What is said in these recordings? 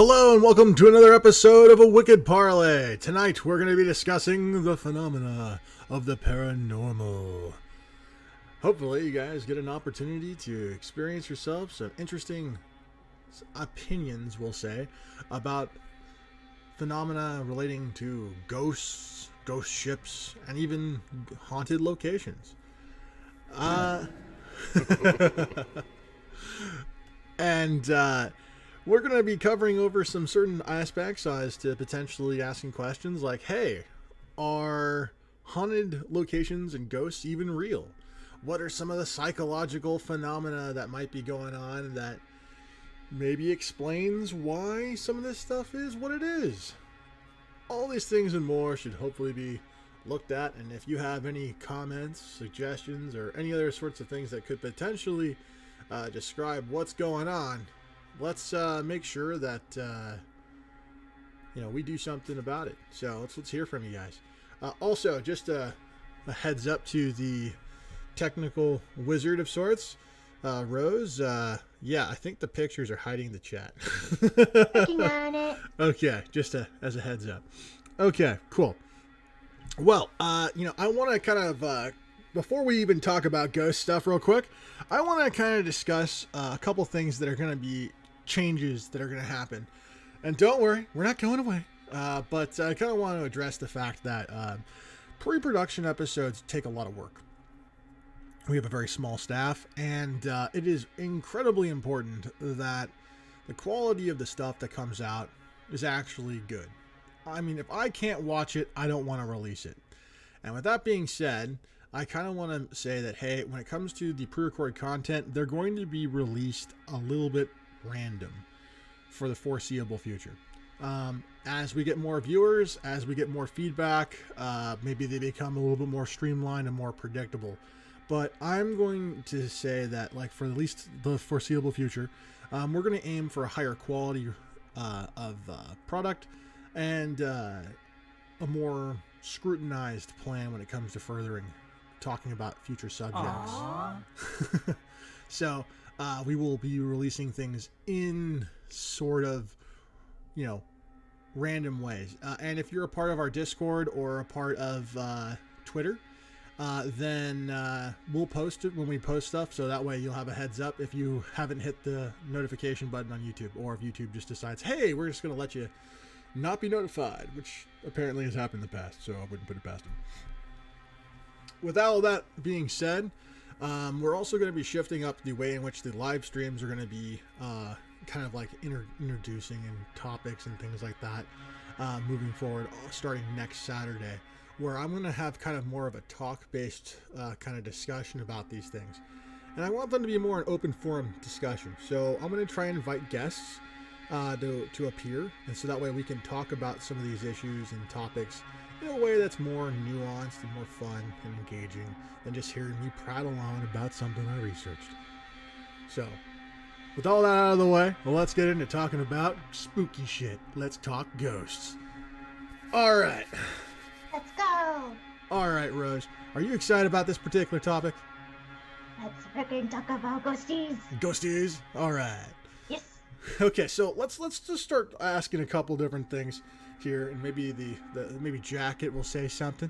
Hello and welcome to another episode of a Wicked Parley. Tonight we're going to be discussing the phenomena of the paranormal. Hopefully you guys get an opportunity to experience yourself some interesting opinions, we'll say, about phenomena relating to ghosts, ghost ships, and even haunted locations. We're going to be covering over some certain aspects as to potentially asking questions like, hey, are haunted locations and ghosts even real? What are some of the psychological phenomena that might be going on that maybe explains why some of this stuff is what it is? All these things and more should hopefully be looked at, and if you have any comments, suggestions, or any other sorts of things that could potentially describe what's going on, let's make sure that we do something about it. So let's hear from you guys. Also, just a heads up to the technical wizard of sorts, Rose. Yeah, I think the pictures are hiding the chat. Working on it. Okay, just as a heads up. Okay, cool. Well, I want to kind of before we even talk about ghost stuff real quick, I want to kind of discuss a couple things that are going to be changes that are going to happen. And don't worry, we're not going away. But I kind of want to address the fact that pre-production episodes take a lot of work. We have a very small staff, and it is incredibly important that the quality of the stuff that comes out is actually good. I mean, if I can't watch it, I don't want to release it. And with that being said, I kind of want to say that, hey, when it comes to the pre-recorded content, they're going to be released a little bit random for the foreseeable future. As we get more viewers, as we get more feedback, maybe they become a little bit more streamlined and more predictable. But I'm going to say that, like, for at least the foreseeable future, we're going to aim for a higher quality of product and a more scrutinized plan when it comes to furthering talking about future subjects. So we will be releasing things in sort of, random ways. And if you're a part of our Discord or a part of Twitter, then we'll post it when we post stuff. So that way you'll have a heads up if you haven't hit the notification button on YouTube, or if YouTube just decides, hey, we're just going to let you not be notified, which apparently has happened in the past. So I wouldn't put it past them. With all that being said, we're also going to be shifting up the way in which the live streams are going to be kind of like introducing and topics and things like that moving forward, starting next Saturday, where I'm going to have kind of more of a talk-based kind of discussion about these things. And I want them to be more an open forum discussion. So I'm going to try and invite guests to appear, and so that way we can talk about some of these issues and topics in a way that's more nuanced and more fun and engaging than just hearing me prattle on about something I researched. So, with all that out of the way, well, let's get into talking about spooky shit. Let's talk ghosts. Alright. Let's go. Alright, Rose. Are you excited about this particular topic? Let's freaking talk about ghosties. Ghosties? Alright. Yes. Okay, so let's just start asking a couple different things here, and maybe maybe Jacket will say something.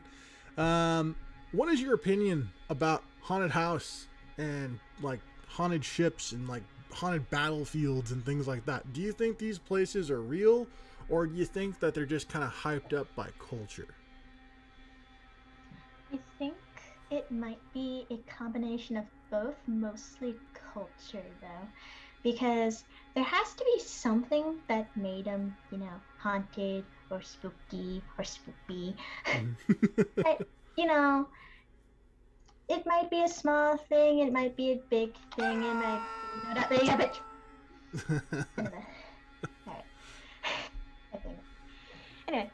What is your opinion about haunted house and like haunted ships and like haunted battlefields and things like that? Do you think these places are real, or do you think that they're just kind of hyped up by culture? I think it might be a combination of both, mostly culture though, because there has to be something that made them, haunted or spooky or spoopy. But, it might be a small thing, it might be a big thing, it might be not big, but... Alright. Okay. Anyway,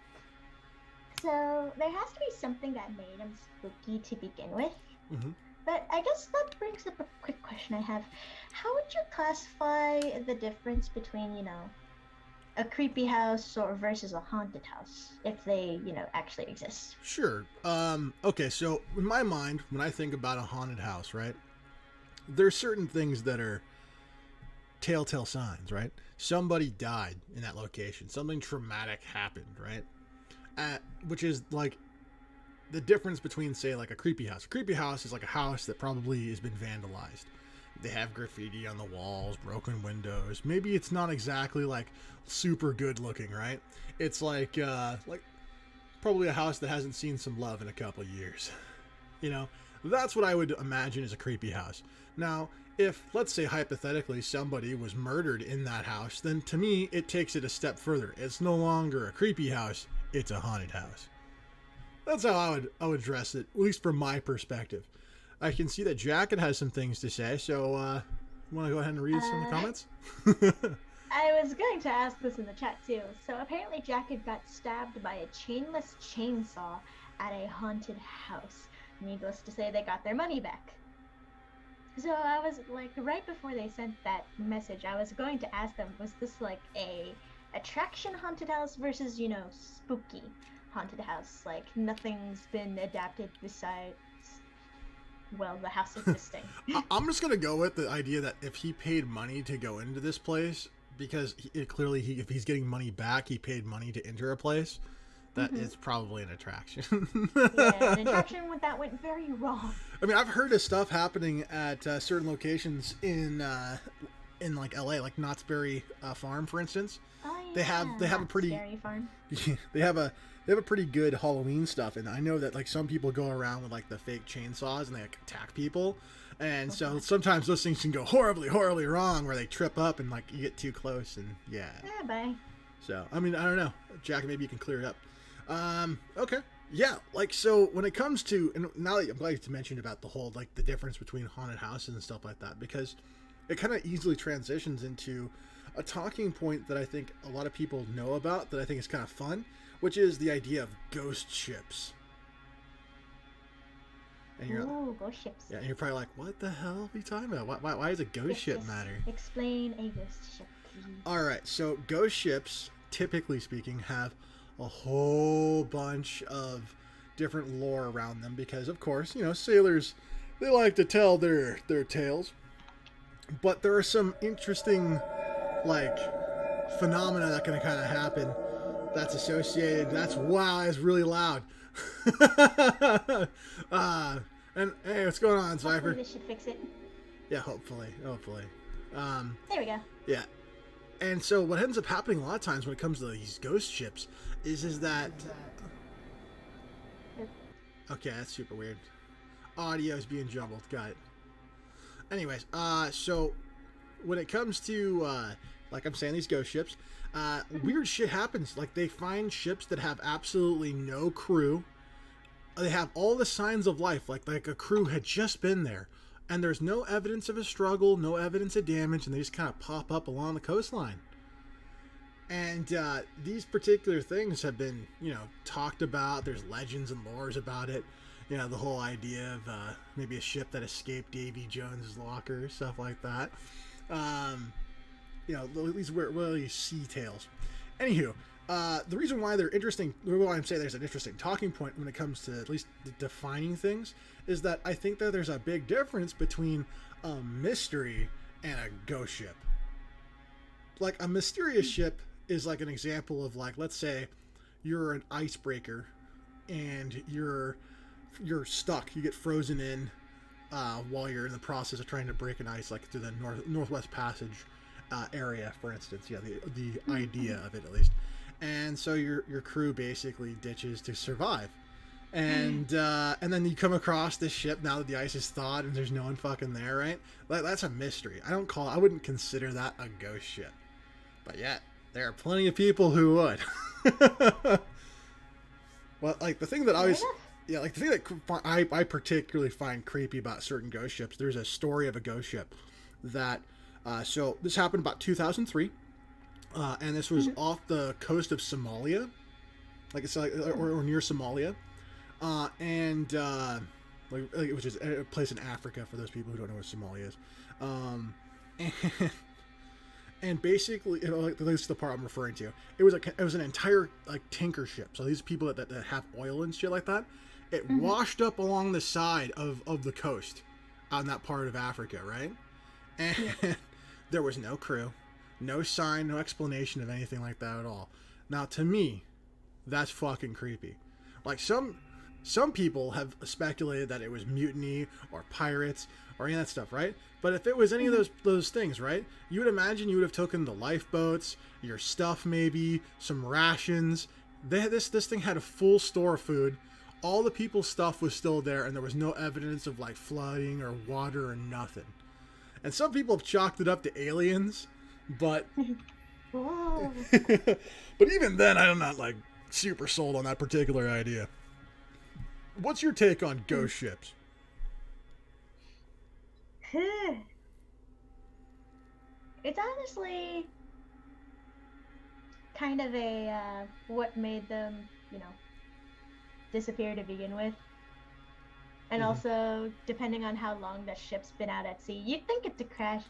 so there has to be something that made them spooky to begin with. Mm-hmm. But I guess that brings up a quick question I have. How would you classify the difference between, a creepy house or versus a haunted house, if they, actually exist? Sure. Okay, so in my mind, when I think about a haunted house, right, there's certain things that are telltale signs, right? Somebody died in that location. Something traumatic happened, right? Which is like the difference between, say, like a creepy house. A creepy house is like a house that probably has been vandalized. They have graffiti on the walls, broken windows. Maybe it's not exactly like super good looking, right? It's like probably a house that hasn't seen some love in a couple of years. You know, that's what I would imagine is a creepy house. Now, if, let's say, hypothetically, somebody was murdered in that house, then to me, it takes it a step further. It's no longer a creepy house, it's a haunted house. That's how I would address it, at least from my perspective. I can see that Jacket has some things to say, so want to go ahead and read some of the comments? I was going to ask this in the chat too. So apparently Jacket got stabbed by a chainless chainsaw at a haunted house. Needless to say, they got their money back. So I was like, right before they sent that message, I was going to ask them, was this like a attraction haunted house versus, you know, spooky haunted house? Like nothing's been adapted besides, well, the house existing. I'm just going to go with the idea that if he paid money to go into this place, because if he's getting money back, he paid money to enter a place, that is probably an attraction. Yeah, an attraction that went very wrong. I mean, I've heard of stuff happening at certain locations in like LA, like Knott's Berry Farm, for instance. Oh, yeah, they have a pretty farm. they have a pretty good Halloween stuff, and I know that like some people go around with like the fake chainsaws and they like attack people, and so sometimes those things can go horribly wrong, where they trip up and like you get too close, and yeah. Bye. So I mean, I don't know, Jack, maybe you can clear it up. Okay. Yeah, like, so when it comes to, and now that I'm glad you mentioned about the whole, like, the difference between haunted houses and stuff like that, because it kind of easily transitions into a talking point that I think a lot of people know about, that I think is kind of fun, which is the idea of ghost ships. And ghost ships. Yeah, and you're probably like, what the hell are you talking about? Why does a ghost ship matter? Explain a ghost ship, please. Alright, so ghost ships, typically speaking, have a whole bunch of different lore around them, because of course, you know, sailors, they like to tell their tales, but there are some interesting like phenomena that can kind of happen that's associated. That's really loud. And hey, what's going on, Cypher? Hopefully this should fix it. Yeah, hopefully. There we go. Yeah. And so what ends up happening a lot of times when it comes to these ghost ships is that... Okay, that's super weird. Audio's being jumbled. Got it. Anyways, so when it comes to, like I'm saying, these ghost ships, weird shit happens. Like, they find ships that have absolutely no crew. They have all the signs of life, like a crew had just been there. And there's no evidence of a struggle, no evidence of damage, and they just kind of pop up along the coastline. And these particular things have been, you know, talked about. There's legends and lores about it. You know, the whole idea of maybe a ship that escaped Davy Jones's locker, stuff like that. You know, these were really sea tales. Anywho, the reason why they're interesting, why I'm saying there's an interesting talking point when it comes to at least defining things, is that I think that there's a big difference between a mystery and a ghost ship. Like, a mysterious ship is like an example of, like, let's say you're an icebreaker and you're stuck. You get frozen in while you're in the process of trying to break an ice, like through the Northwest Passage area, for instance. Yeah, the idea of it, at least. And so your crew basically ditches to survive. And then you come across this ship now that the ice is thawed and there's no one fucking there, right? That's a mystery. I wouldn't consider that a ghost ship. But yet, there are plenty of people who would. Well, like, the thing that I particularly find creepy about certain ghost ships, there's a story of a ghost ship that, so this happened about 2003, and this was off the coast of Somalia, like it's like, or near Somalia, which is a place in Africa for those people who don't know what Somalia is, and basically, like, this is the part I'm referring to. It was an entire like tanker ship. So these people that have oil and shit like that, it washed up along the side of the coast on that part of Africa, right? And There was no crew, no sign, no explanation of anything like that at all. Now, to me, that's fucking creepy. Like, some people have speculated that it was mutiny or pirates or any of that stuff, right? But if it was any of those things, right, you would imagine you would have taken the lifeboats, your stuff maybe, some rations. This thing had a full store of food. All the people's stuff was still there, and there was no evidence of like flooding or water or nothing. And some people have chalked it up to aliens, but Whoa. but even then, I'm not like super sold on that particular idea. What's your take on ghost ships? It's honestly kind of a what made them, disappear to begin with. And also, depending on how long the ship's been out at sea, you'd think it crash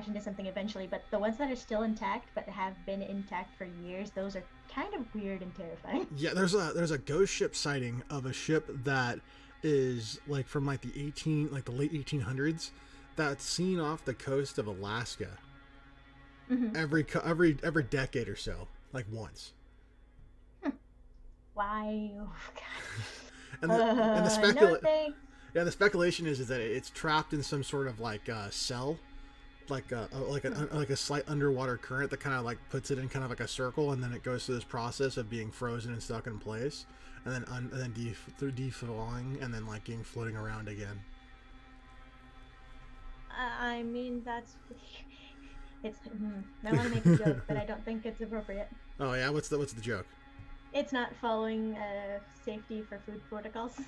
into something eventually, but the ones that are still intact but have been intact for years, those are kind of weird and terrifying. Yeah, there's a ghost ship sighting of a ship that is like from like the late 1800s that's seen off the coast of Alaska. Every decade or so, like once. Why? Oh, God. And the No thanks. the speculation is that it's trapped in some sort of like cell, like a slight underwater current that kind of like puts it in kind of like a circle, and then it goes through this process of being frozen and stuck in place, and then deflowing, and then like getting floating around again. I mean, that's it's. I want to make a joke, but I don't think it's appropriate. Oh yeah, what's the joke? It's not following safety for food protocols.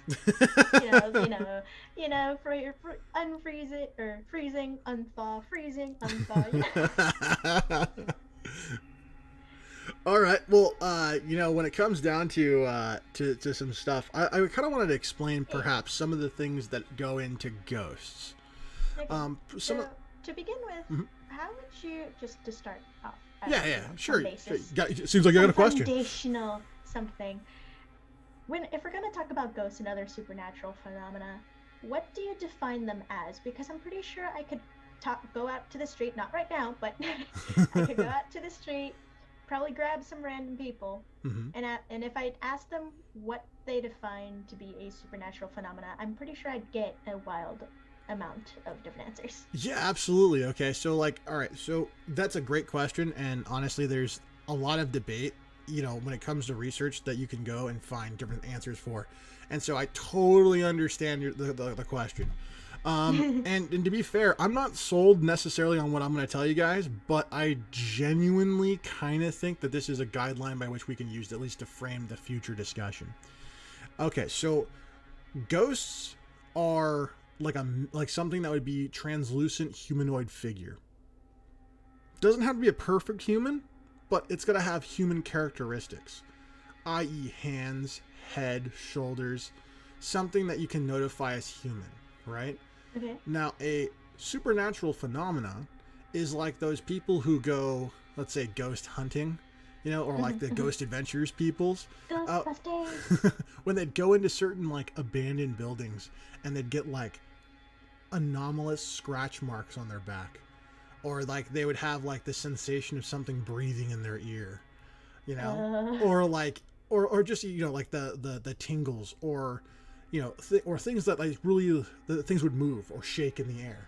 Unfreeze it or freezing, unthaw, freezing, unthaw. All right. Well, when it comes down to some stuff, I kind of wanted to explain perhaps some of the things that go into ghosts. Okay. To begin with, how would you, just to start off? Sure. Basis, Seems like you got a question. Foundational something. If we're going to talk about ghosts and other supernatural phenomena, what do you define them as? Because I'm pretty sure I could go out to the street, not right now, but I could go out to the street, probably grab some random people, and if I asked them what they define to be a supernatural phenomena, I'm pretty sure I'd get a wild amount of different answers. Yeah, absolutely. Okay, so all right, so that's a great question, and honestly, there's a lot of debate, when it comes to research that you can go and find different answers for, and so I totally understand the question. And to be fair, I'm not sold necessarily on what I'm going to tell you guys, but I genuinely kind of think that this is a guideline by which we can use at least to frame the future discussion. Okay, so ghosts are like something that would be translucent humanoid figure. Doesn't have to be a perfect human, but it's going to have human characteristics, i.e. hands, head, shoulders, something that you can notify as human, right? Okay. Now, a supernatural phenomena is like those people who go, let's say, ghost hunting, or like the Ghost Adventures peoples. Ghostbusters. When they'd go into certain like abandoned buildings and they'd get like anomalous scratch marks on their back, or like they would have like the sensation of something breathing in their ear, or just like the tingles, or or things that like really things would move or shake in the air,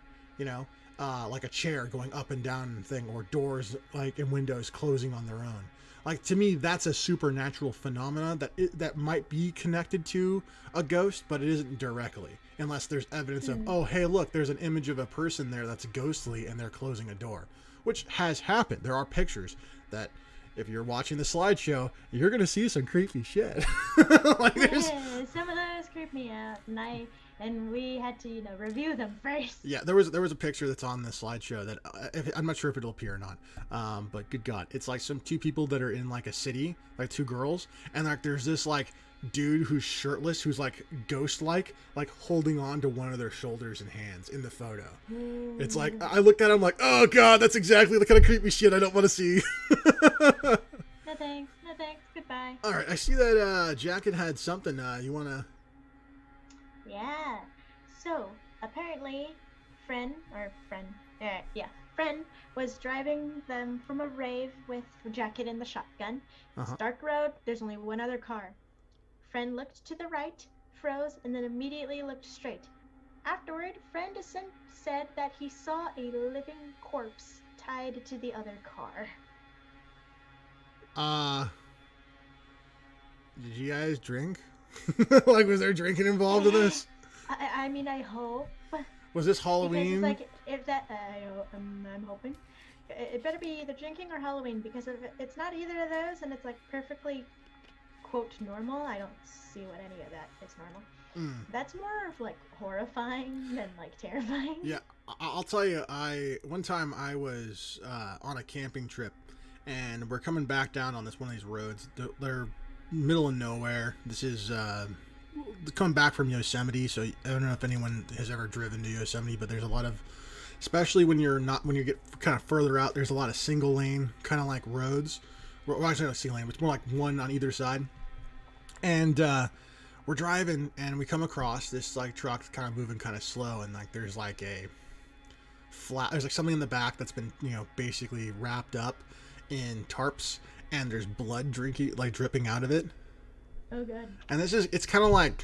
like a chair going up and down and thing, or doors like and windows closing on their own. Like, to me, that's a supernatural phenomena that might be connected to a ghost, but it isn't directly, unless there's evidence of, oh, hey, look, there's an image of a person there that's ghostly and they're closing a door, which has happened. There are pictures that, if you're watching the slideshow, you're going to see some creepy shit. Some of those creep me out, and we had to, review them first. Yeah, there was a picture that's on this slideshow that I'm not sure if it'll appear or not. But good God, it's like two people that are in like a city, like two girls, and like there's this like dude who's shirtless, who's like ghost-like, like holding on to one of their shoulders and hands in the photo. It's like, I looked at him like, oh God, that's exactly the kind of creepy shit I don't want to see. No thanks, goodbye. All right, I see that Jacket had something. You want to... Yeah. So, apparently, friend, friend was driving them from a rave with a jacket and the shotgun. It's Uh-huh. dark road. There's only one other car. Friend looked to the right, froze, and then immediately looked straight. Afterward, friend said that he saw a living corpse tied to the other car. Uh, did you guys drink? Like, was there drinking involved in this? I mean, I hope. Was this Because Halloween? it's like, if that, I'm hoping. It better be either drinking or Halloween, because if it's not either of those and it's like perfectly, quote, normal, I don't see what any of that is normal. That's more of like horrifying than like terrifying. Yeah, I'll tell you. One time I was on a camping trip, and we're coming back down on this one of these roads. They're middle of nowhere. This is coming back from Yosemite. So I don't know if anyone has ever driven to Yosemite, but there's a lot of, especially when you get kind of further out, there's a lot of single lane kind of like roads. Well, actually not a single lane, but it's more like one on either side. And we're driving, and we come across this like truck that's kind of moving kind of slow, and like there's like there's like something in the back that's been, you know, basically wrapped up in tarps, and there's blood dripping out of it. Oh, good. And it's kind of like,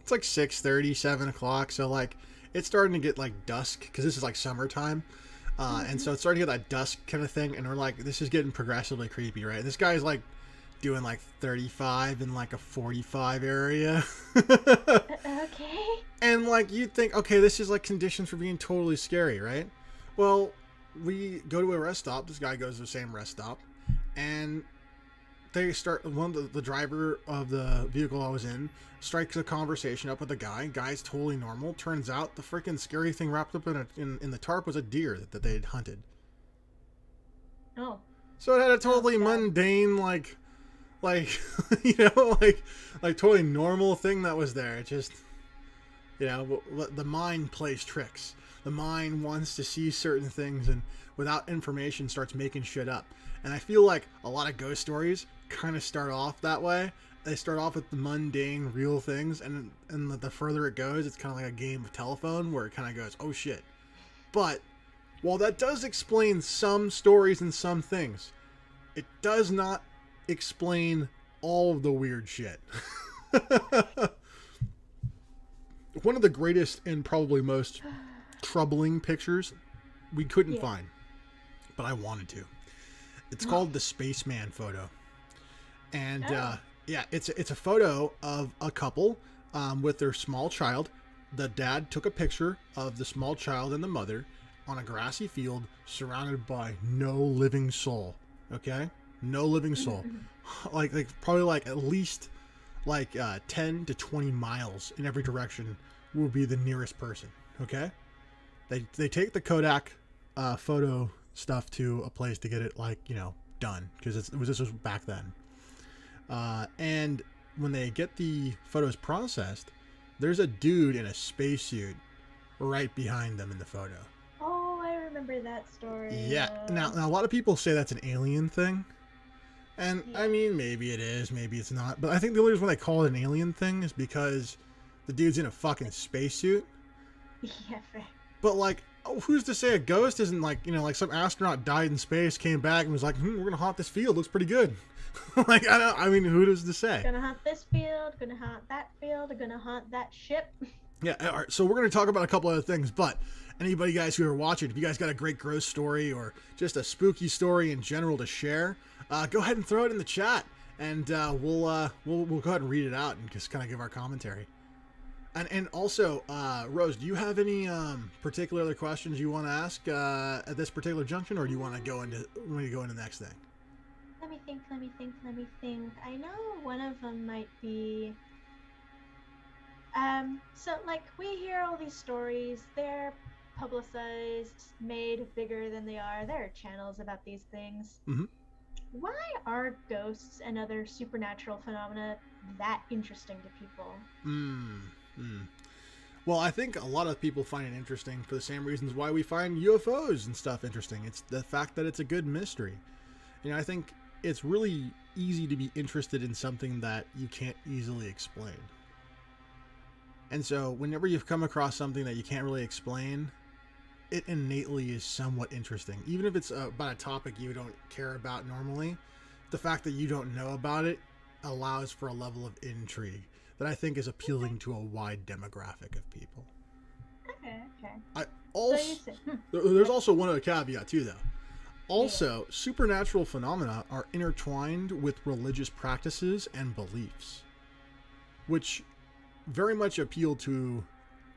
it's like 6:30, 7 o'clock, so like it's starting to get like dusk, because this is like summertime. And so it's starting to get that dusk kind of thing, and we're like, this is getting progressively creepy, right? And this guy's like doing like 35 in like a 45 area. Okay. And like you'd think, okay, this is like conditions for being totally scary, right? Well, we go to a rest stop. This guy goes to the same rest stop, and they start, the driver of the vehicle I was in strikes a conversation up with the guy. Guy's totally normal. Turns out the freaking scary thing wrapped up in the tarp was a deer that they had hunted. Oh. So it had a totally mundane, like you know, like totally normal thing that was there. It just, you know, the mind plays tricks. The mind wants to see certain things, and without information starts making shit up. And I feel like a lot of ghost stories kind of start off that way. They start off with the mundane, real things, and the further it goes, it's kind of like a game of telephone where it kind of goes, oh shit. But while that does explain some stories and some things, it does not explain all of the weird shit. One of the greatest and probably most troubling pictures we couldn't find, but I wanted to. It's called the Spaceman photo. And yeah, it's a photo of a couple with their small child. The dad took a picture of the small child and the mother on a grassy field surrounded by no living soul. Okay? No living soul. Like probably like at least like 10 to 20 miles in every direction will be the nearest person. Okay? They take the Kodak photo stuff to a place to get it, like, you know, done, because this was back then. And when they get the photos processed, there's a dude in a spacesuit right behind them in the photo. Oh, I remember that story. Yeah. Now a lot of people say that's an alien thing. And I mean, maybe it is, maybe it's not. But I think the only reason why they call it an alien thing is because the dude's in a fucking spacesuit. Yeah, fair. But like, who's to say a ghost isn't like, you know, like some astronaut died in space, came back and was like, we're gonna haunt this field, looks pretty good. Like, I mean, who does to say? Gonna haunt this field, gonna haunt that field, gonna haunt that ship. Yeah, all right, so we're gonna talk about a couple other things, but anybody guys who are watching, if you guys got a great ghost story or just a spooky story in general to share, go ahead and throw it in the chat, and we'll go ahead and read it out and just kind of give our commentary. And also, Rose, do you have any particular other questions you want to ask at this particular junction, or do you want to go into the next thing? Let me think. I know one of them might be. So like we hear all these stories, they're publicized, made bigger than they are. There are channels about these things. Mm-hmm. Why are ghosts and other supernatural phenomena that interesting to people? Well, I think a lot of people find it interesting for the same reasons why we find UFOs and stuff interesting. It's the fact that it's a good mystery. You know, I think it's really easy to be interested in something that you can't easily explain. And so whenever you've come across something that you can't really explain, it innately is somewhat interesting, even if it's about a topic you don't care about normally. The fact that you don't know about it allows for a level of intrigue that I think is appealing to a wide demographic of people. Okay, okay. I So you also said, there's also one other caveat too, though. Also, supernatural phenomena are intertwined with religious practices and beliefs, which very much appeal to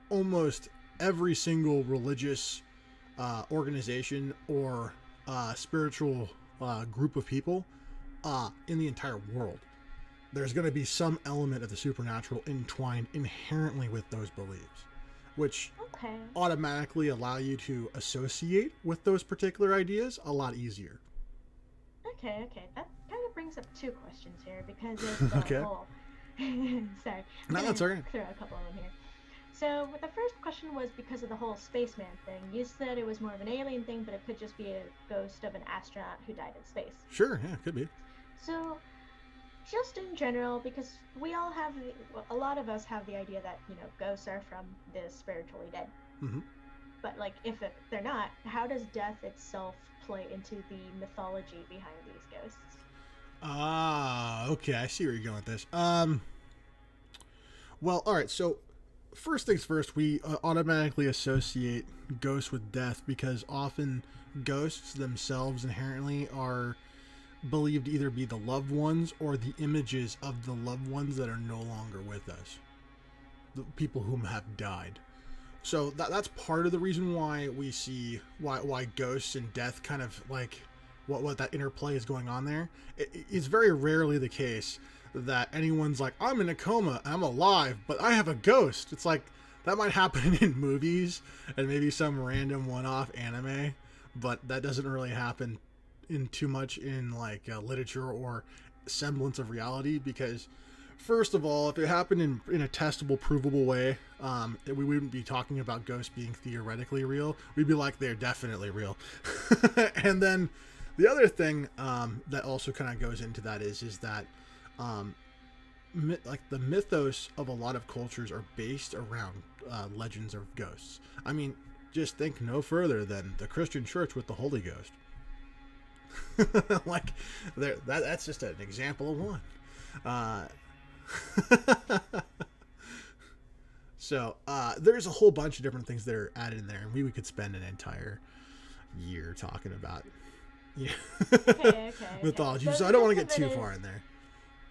almost every single religious organization or spiritual group of people in the entire world. There's going to be some element of the supernatural entwined inherently with those beliefs, which automatically allow you to associate with those particular ideas a lot easier. Okay, that kind of brings up two questions here because of the Okay. whole. Sorry, No, that's all right. throw a couple of them here. So the first question was because of the whole spaceman thing. You said it was more of an alien thing, but it could just be a ghost of an astronaut who died in space. Sure, yeah, could be. So, just in general, because we all have, a lot of us have the idea that, ghosts are from the spiritually dead. Mm-hmm. But, like, if they're not, how does death itself play into the mythology behind these ghosts? Okay, I see where you're going with this. Well, all right, so first things first, we automatically associate ghosts with death because often ghosts themselves inherently are believed to either be the loved ones or the images of the loved ones that are no longer with us, the people whom have died. So that's part of the reason why we see why ghosts and death kind of like what that interplay is going on there. It's very rarely the case that anyone's like, I'm in a coma, I'm alive, but I have a ghost. It's like that might happen in movies and maybe some random one-off anime, but that doesn't really happen in too much in like literature or semblance of reality, because first of all, if it happened in a testable, provable way, we wouldn't be talking about ghosts being theoretically real. We'd be like, they're definitely real. And then the other thing that also kind of goes into that is that like the mythos of a lot of cultures are based around legends of ghosts. I mean, just think no further than the Christian church with the Holy Ghost. Like that's just an example of one. So there's a whole bunch of different things that are added in there, and we could spend an entire year talking about mythology. So I don't want to get too far in there.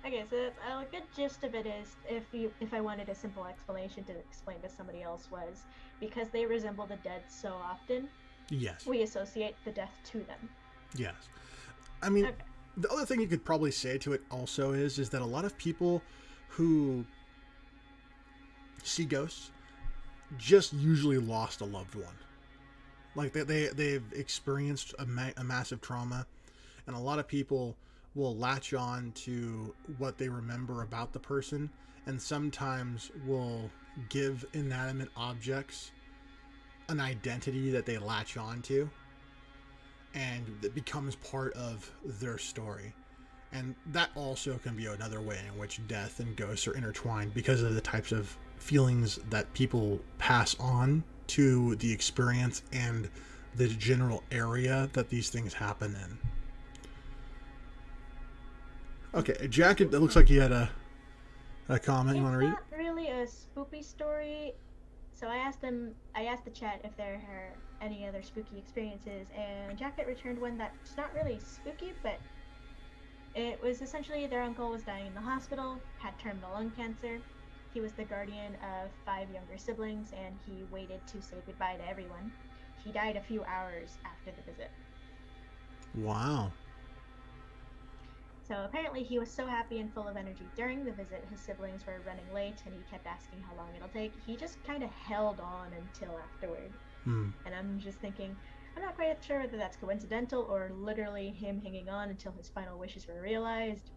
Okay, so a good gist of it is, if I wanted a simple explanation to explain to somebody else, was because they resemble the dead so often. Yes. We associate the death to them. Yes. I mean, the other thing you could probably say to it also is that a lot of people who see ghosts just usually lost a loved one. Like they've experienced a massive trauma, and a lot of people will latch on to what they remember about the person, and sometimes will give inanimate objects an identity that they latch on to, and it becomes part of their story. And that also can be another way in which death and ghosts are intertwined, because of the types of feelings that people pass on to the experience and the general area that these things happen in. Okay, Jack, it looks like you had a comment. You want to read it? It's not really a spooky story. So I asked the chat if there are any other spooky experiences, and Jacket returned one that's not really spooky, but it was essentially their uncle was dying in the hospital, had terminal lung cancer. He was the guardian of 5 younger siblings, and he waited to say goodbye to everyone. He died a few hours after the visit. Wow. So apparently he was so happy and full of energy during the visit, his siblings were running late, and he kept asking how long it'll take. He just kind of held on until afterward. And I'm just thinking, I'm not quite sure whether that's coincidental or literally him hanging on until his final wishes were realized.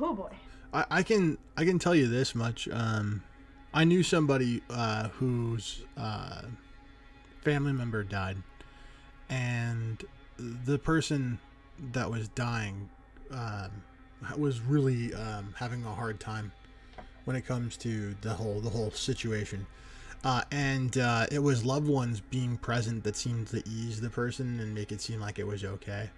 Oh boy. I can tell you this much. I knew somebody whose family member died, and the person that was dying was really having a hard time when it comes to the whole situation. And it was loved ones being present that seemed to ease the person and make it seem like it was okay.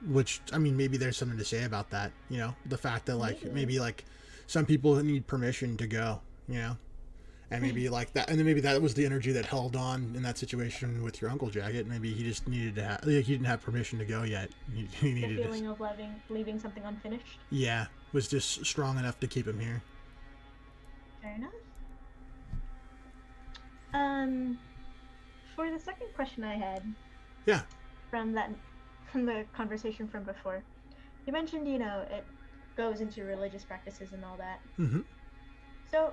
Which, I mean, maybe there's something to say about that, you know, the fact that like maybe like some people need permission to go, you know, and maybe like that, and then maybe that was the energy that held on in that situation with your Uncle Jacket. Maybe he just needed to have, like, he didn't have permission to go yet. He needed the feeling of leaving something unfinished. Yeah, was just strong enough to keep him here. Fair enough. For the second question I had. Yeah. From the conversation from before, you mentioned, you know, it goes into religious practices and all that. Mm-hmm. So,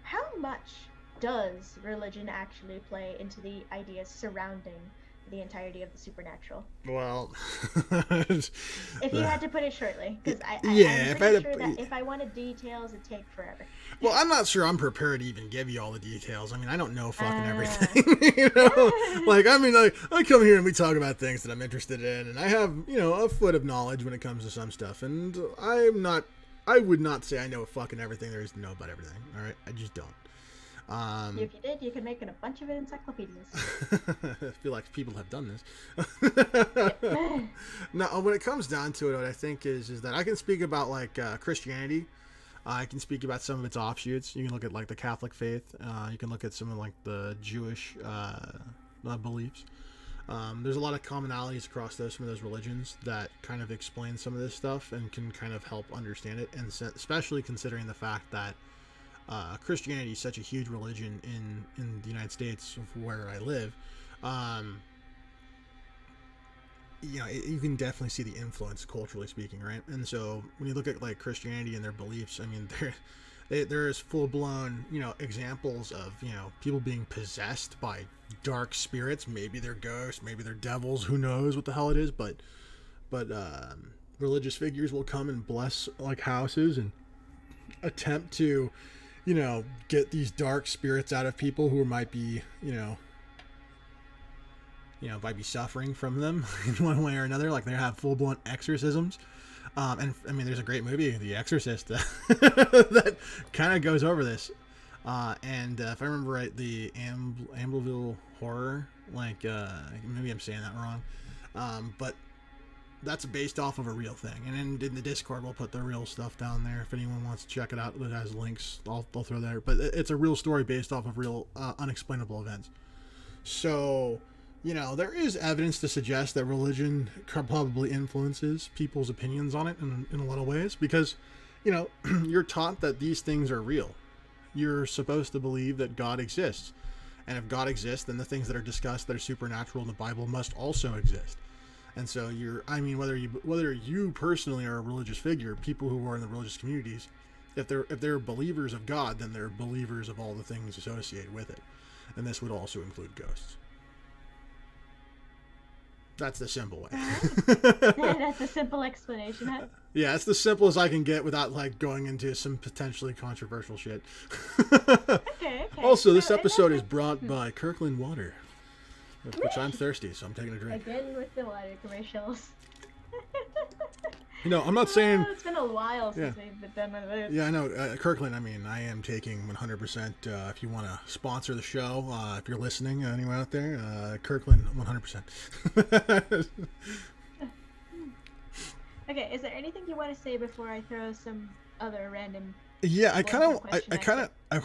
how much does religion actually play into the ideas surrounding the entirety of the supernatural? Well, if you had to put it shortly, because I'm pretty sure that if I wanted details, it'd take forever. Well, I'm not sure I'm prepared to even give you all the details. I mean, I don't know fucking everything, you know? Like, I mean, I come here and we talk about things that I'm interested in, and I have, you know, a foot of knowledge when it comes to some stuff, and I would not say I know fucking everything there is to know about everything, all right? I just don't. If you did, you could make a bunch of encyclopedias. I feel like people have done this. Now, when it comes down to it, what I think is that I can speak about like Christianity. I can speak about some of its offshoots. You can look at like the Catholic faith. You can look at some of like the Jewish beliefs. There's a lot of commonalities across some of those religions that kind of explain some of this stuff and can kind of help understand it, and especially considering the fact that Christianity is such a huge religion in the United States where I live. You know, you can definitely see the influence culturally speaking, right? And so when you look at like Christianity and their beliefs, I mean, there is full-blown, you know, examples of, you know, people being possessed by dark spirits. Maybe they're ghosts, maybe they're devils, who knows what the hell it is, but religious figures will come and bless like houses and attempt to, you know, get these dark spirits out of people who might be, might be suffering from them in one way or another. Like they have full-blown exorcisms. And I mean, there's a great movie, The Exorcist, that kind of goes over this. And if I remember right, the Amityville Horror, like, maybe I'm saying that wrong. But that's based off of a real thing. And in the Discord, we'll put the real stuff down there. If anyone wants to check it out, it has links. I'll throw there. But it's a real story based off of real unexplainable events. So, you know, there is evidence to suggest that religion probably influences people's opinions on it in a lot of ways. Because, you know, you're taught that these things are real. You're supposed to believe that God exists. And if God exists, then the things that are discussed that are supernatural in the Bible must also exist. And so whether you personally are a religious figure, people who are in the religious communities, if they're believers of God, then they're believers of all the things associated with it. And this would also include ghosts. That's the simple way. That's a simple explanation, huh? Yeah, it's the simplest I can get without like going into some potentially controversial shit. Okay. Also, this episode is brought by Kirkland Water, which I'm thirsty, so I'm taking a drink. Again with the water commercials. You know, I'm not saying... it's been a while since we've done one of those. Yeah, I know. Kirkland, I mean, I am taking 100%. If you want to sponsor the show, if you're listening, anyone out there, Kirkland, 100%. Okay, is there anything you want to say before I throw some other random... Yeah, I kind of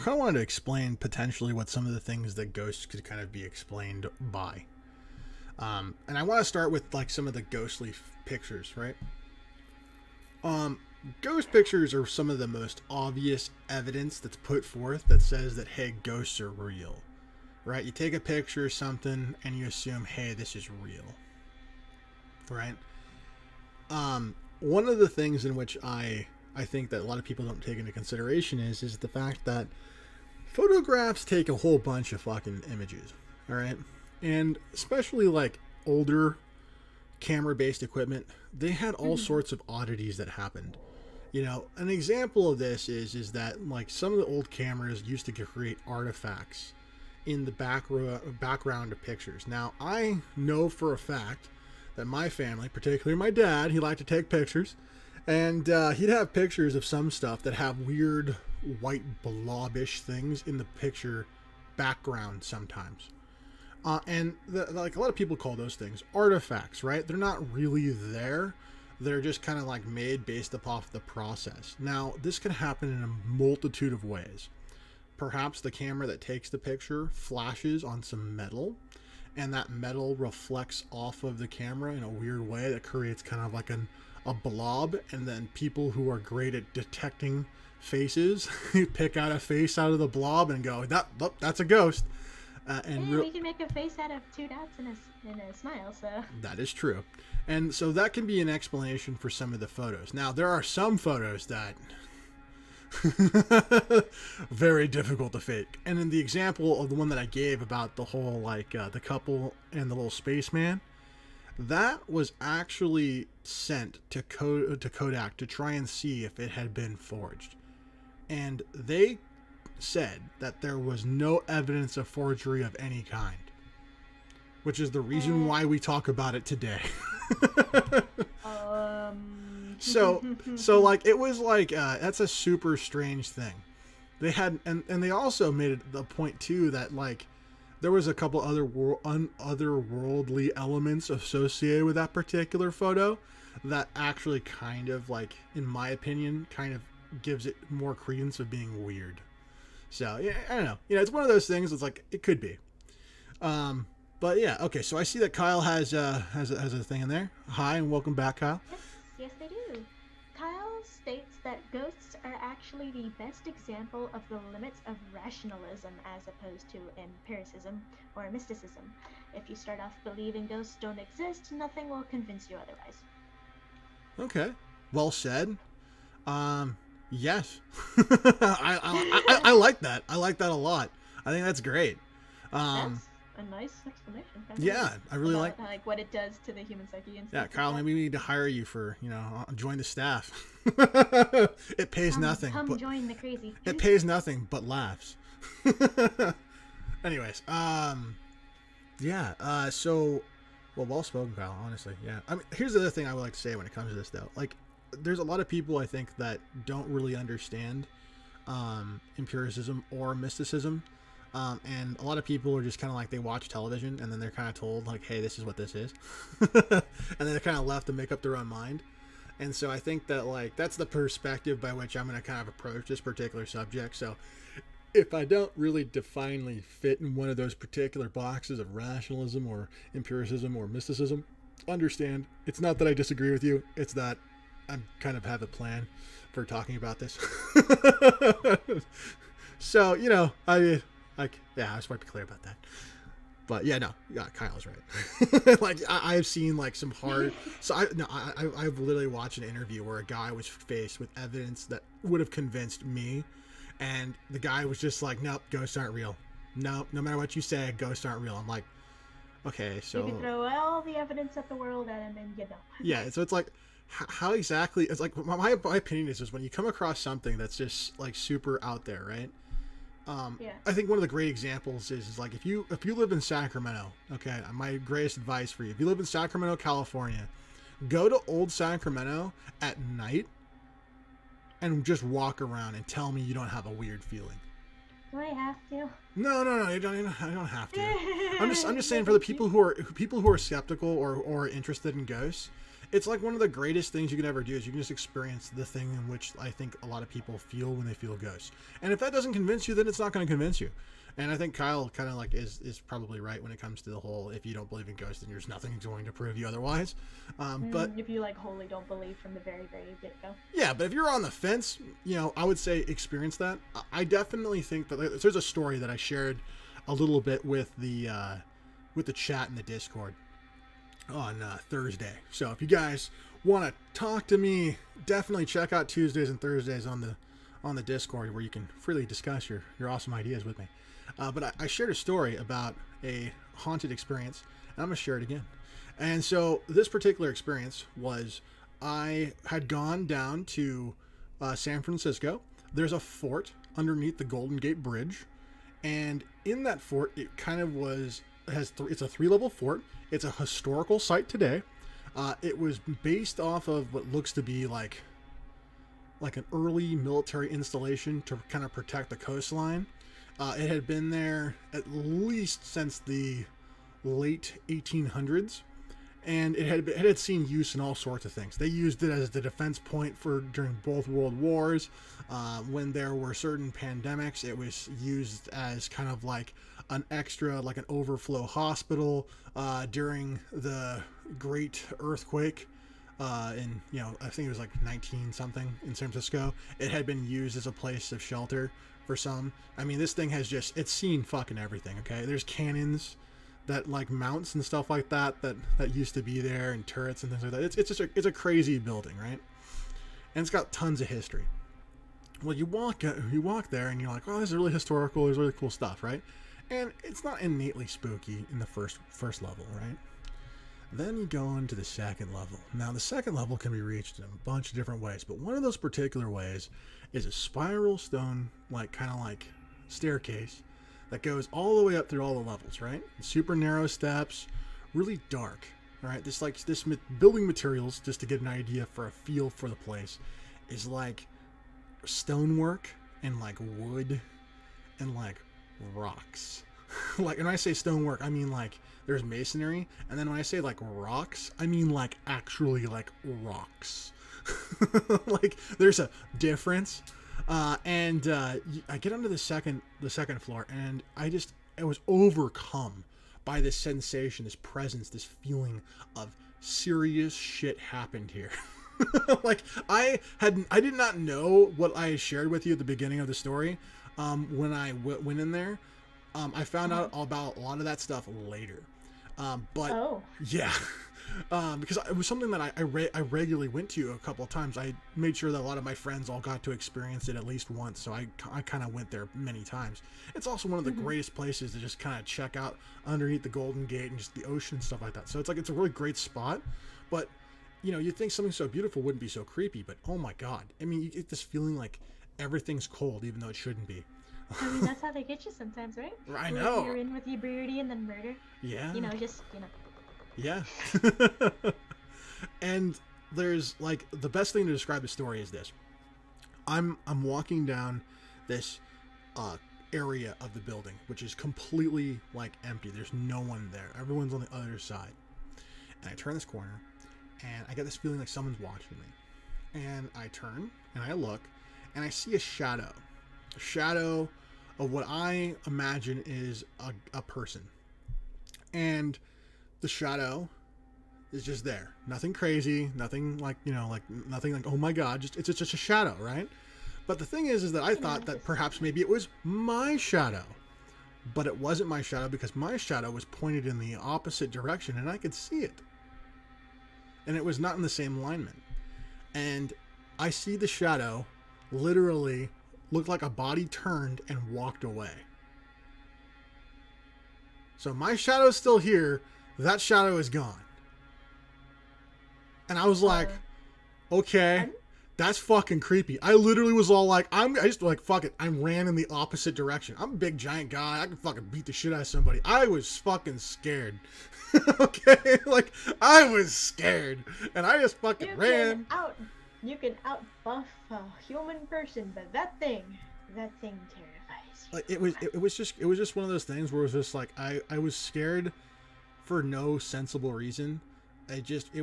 wanted to explain potentially what some of the things that ghosts could kind of be explained by. And I want to start with like some of the ghostly pictures, right? Ghost pictures are some of the most obvious evidence that's put forth that says that, hey, ghosts are real, right? You take a picture of something and you assume, hey, this is real, right? One of the things in which I think that a lot of people don't take into consideration is the fact that photographs take a whole bunch of fucking images, all right? And especially like older camera-based equipment, they had all sorts of oddities that happened. You know, an example of this is that like some of the old cameras used to create artifacts in the background of pictures. Now, I know for a fact that my family, particularly my dad, he liked to take pictures, and he'd have pictures of some stuff that have weird white blobish things in the picture background sometimes. And like a lot of people call those things artifacts, right? They're not really there. They're just kind of like made based upon the process. Now, this can happen in a multitude of ways. Perhaps the camera that takes the picture flashes on some metal, and that metal reflects off of the camera in a weird way that creates kind of like a blob, and then people who are great at detecting faces pick out a face out of the blob and go, that's a ghost. We can make a face out of two dots and a smile, so... That is true. And so that can be an explanation for some of the photos. Now, there are some photos that... very difficult to fake. And in the example of the one that I gave about the whole, like, the couple and the little spaceman, that was actually sent to Kodak to try and see if it had been forged. And they said that there was no evidence of forgery of any kind, which is the reason why we talk about it today. So like, it was like, that's a super strange thing. They had, and they also made it the point too that like there was a couple otherworldly elements associated with that particular photo that actually kind of, like, in my opinion, kind of gives it more credence of being weird. So yeah, I don't know. You know, it's one of those things. It's like, it could be. But yeah, okay. So I see that Kyle has a thing in there. Hi and welcome back, Kyle. Yes, they do. Kyle states that ghosts are actually the best example of the limits of rationalism as opposed to empiricism or mysticism. If you start off believing ghosts don't exist, nothing will convince you otherwise. Okay, well said. Yes. I like that. I like that a lot. I think that's great. That's a nice explanation. Yeah, I really like what it does to the human psyche and stuff. Yeah, Kyle, maybe we need to hire you for, join the staff. It pays nothing. Come join the crazy. It pays nothing but laughs. Anyways, yeah, so, well spoken, Kyle, honestly, yeah. I mean, here's the other thing I would like to say when it comes to this, though. Like, there's a lot of people, I think, that don't really understand empiricism or mysticism. And a lot of people are just kind of like, they watch television and then they're kind of told, like, hey, this is what this is. And then they're kind of left to make up their own mind. And so I think that, like, that's the perspective by which I'm going to kind of approach this particular subject. So if I don't really definitely fit in one of those particular boxes of rationalism or empiricism or mysticism, understand, it's not that I disagree with you. It's that I kind of have a plan for talking about this. So, yeah, I just want to be clear about that. But yeah, no, yeah, Kyle's right. Like, I've seen like some hard. So I've literally watched an interview where a guy was faced with evidence that would have convinced me, and the guy was just like, "Nope, ghosts aren't real. No matter what you say, ghosts aren't real." I'm like, okay, so you can throw all the evidence at the world at him, and Yeah, so it's like, how exactly? It's like my opinion is when you come across something that's just like super out there, right? Yeah. I think one of the great examples is like, if you live in Sacramento, okay, my greatest advice for you, if you live in Sacramento, California, go to old Sacramento at night and just walk around and tell me you don't have a weird feeling. Do I have to? No, I don't have to. I'm just saying, for the people who are skeptical or interested in ghosts, it's like one of the greatest things you can ever do is you can just experience the thing in which I think a lot of people feel when they feel ghosts. And if that doesn't convince you, then it's not going to convince you. And I think Kyle kind of like is probably right when it comes to the whole, if you don't believe in ghosts, then there's nothing going to prove you otherwise. But if you like wholly don't believe from the very, very get-go. Yeah, but if you're on the fence, I would say experience that. I definitely think that there's a story that I shared a little bit with the chat in the Discord on Thursday. So if you guys want to talk to me, definitely check out Tuesdays and Thursdays on the Discord, where you can freely discuss your awesome ideas with me. But I shared a story about a haunted experience, and I'm gonna share it again. And so this particular experience was, I had gone down to San Francisco. There's a fort underneath the Golden Gate Bridge, and in that fort, it kind of it's a 3-level fort. It's a historical site today. It was based off of what looks to be like like an early military installation to kind of protect the coastline. It had been there at least since the late 1800s, and it had seen use in all sorts of things. They used it as the defense point during both world wars. When there were certain pandemics, it was used as kind of like an extra, like an overflow hospital during the Great Earthquake. In, I think it was like 19 something in San Francisco. It had been used as a place of shelter for some. I mean, this thing has it's seen fucking everything. Okay, there's cannons that like mounts and stuff like that used to be there, and turrets and things like that. It's a crazy building, right? And it's got tons of history. Well, you walk there and you're like, oh, this is really historical. There's really cool stuff, right? And it's not innately spooky in the first level, right? Then you go into the second level. Now, the second level can be reached in a bunch of different ways, but one of those particular ways is a spiral stone, kind of staircase that goes all the way up through all the levels, right? Super narrow steps, really dark, all right? This building materials, just to get an idea for a feel for the place, is like stonework and like wood and like rocks. Like, and when I say stonework, I mean like there's masonry, and then when I say like rocks, I mean like actually like rocks. Like there's a difference. I get onto the second floor, and I was overcome by this sensation, this presence, this feeling of serious shit happened here. Like I did not know what I shared with you at the beginning of the story. When I went in there, I found out about a lot of that stuff later. Yeah, because it was something that I regularly went to a couple of times. I made sure that a lot of my friends all got to experience it at least once, so I kind of went there many times. It's also one of the greatest places to just kind of check out underneath the Golden Gate and just the ocean and stuff like that. So it's a really great spot, but you'd think something so beautiful wouldn't be so creepy, but oh my god, I mean, you get this feeling like everything's cold even though it shouldn't be. I mean, that's how they get you sometimes, right? I know. You're in with ebriety and then murder. Yeah. Yeah. And there's the best thing to describe the story is this. I'm walking down this area of the building, which is completely empty. There's no one there. Everyone's on the other side. And I turn this corner, and I get this feeling like someone's watching me. And I turn and I look, and I see a shadow of what I imagine is a person. And the shadow is just there. Nothing crazy, nothing nothing like, oh my god, it's just a shadow, right? But the thing is that I thought that perhaps maybe it was my shadow. But it wasn't my shadow, because my shadow was pointed in the opposite direction and I could see it. And it was not in the same alignment. And I see the shadow literally looked like a body turned and walked away. So my shadow is still here. That shadow is gone. And I was like, okay, that's fucking creepy. I literally was all like, I just fuck it. I ran in the opposite direction. I'm a big giant guy. I can fucking beat the shit out of somebody. I was fucking scared. Okay? I was scared. And I just fucking ran. You can out buff a human person, but that thing terrifies you. It was just one of those things where it was just I was scared for no sensible reason. It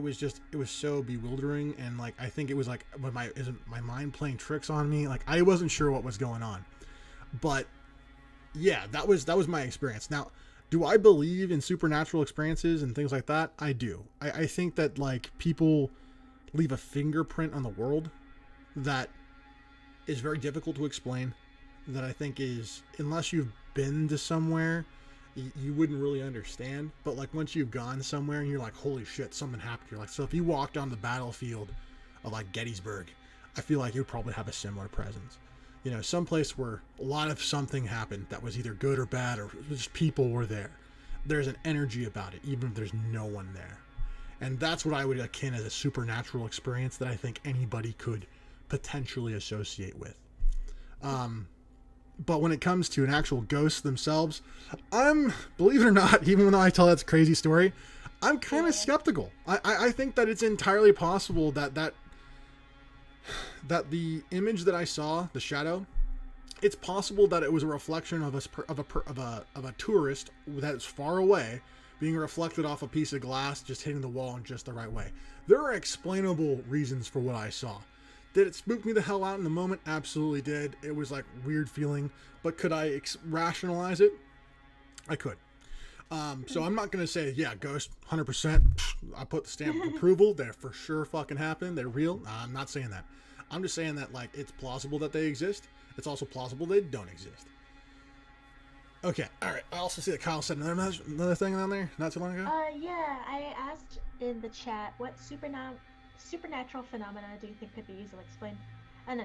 was so bewildering, and I think it was isn't my mind playing tricks on me? I wasn't sure what was going on. But yeah, that was my experience. Now, do I believe in supernatural experiences and things like that? I do. I think that people leave a fingerprint on the world that is very difficult to explain, that I think is, unless you've been to somewhere, you wouldn't really understand. But once you've gone somewhere and you're like, holy shit, something happened here. So if you walked on the battlefield of Gettysburg, I feel like you would probably have a similar presence. Someplace where a lot of something happened that was either good or bad, or just people were there. There's an energy about it, even if there's no one there. And that's what I would akin as a supernatural experience that I think anybody could potentially associate with. But when it comes to an actual ghost themselves, believe it or not, even though I tell that crazy story, I'm kind of skeptical. I think that it's entirely possible that that the image that I saw, the shadow, it's possible that it was a reflection of a tourist that's far away being reflected off a piece of glass, just hitting the wall in just the right way. There are explainable reasons for what I saw. Did it spook me the hell out in the moment? Absolutely did. It was like weird feeling, but could I rationalize it? I could. So I'm not going to say, yeah, ghost, 100%. I put the stamp of approval. They're for sure fucking happening. They're real. I'm not saying that. I'm just saying that, like, it's plausible that they exist. It's also plausible they don't exist. Okay, all right. I also see that Kyle said another thing down there not too long ago. Yeah, I asked in the chat what supernatural phenomena do you think could be easily explained? No.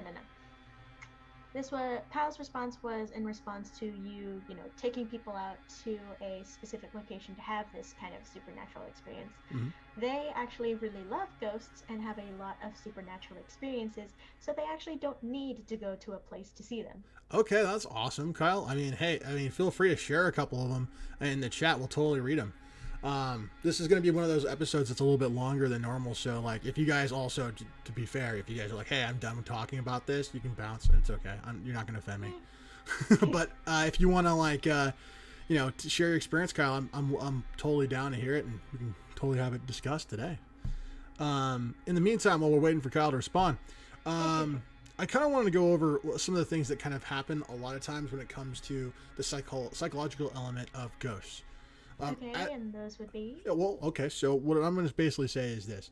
Kyle's response was in response to you taking people out to a specific location to have this kind of supernatural experience. Mm-hmm. They actually really love ghosts and have a lot of supernatural experiences, so they actually don't need to go to a place to see them. Okay, that's awesome, Kyle. Feel free to share a couple of them in the chat. We'll totally read them. This is going to be one of those episodes that's a little bit longer than normal, so like if you guys also, to be fair, if you guys are like, hey, I'm done talking about this, you can bounce. It's okay. You're not going to offend me. But if you want to to share your experience, Kyle, I'm totally down to hear it, and we can totally have it discussed today. In the meantime, while we're waiting for Kyle to respond, I kind of want to go over some of the things that kind of happen a lot of times when it comes to the psychological element of ghosts. And those would be? Okay. So what I'm going to basically say is this.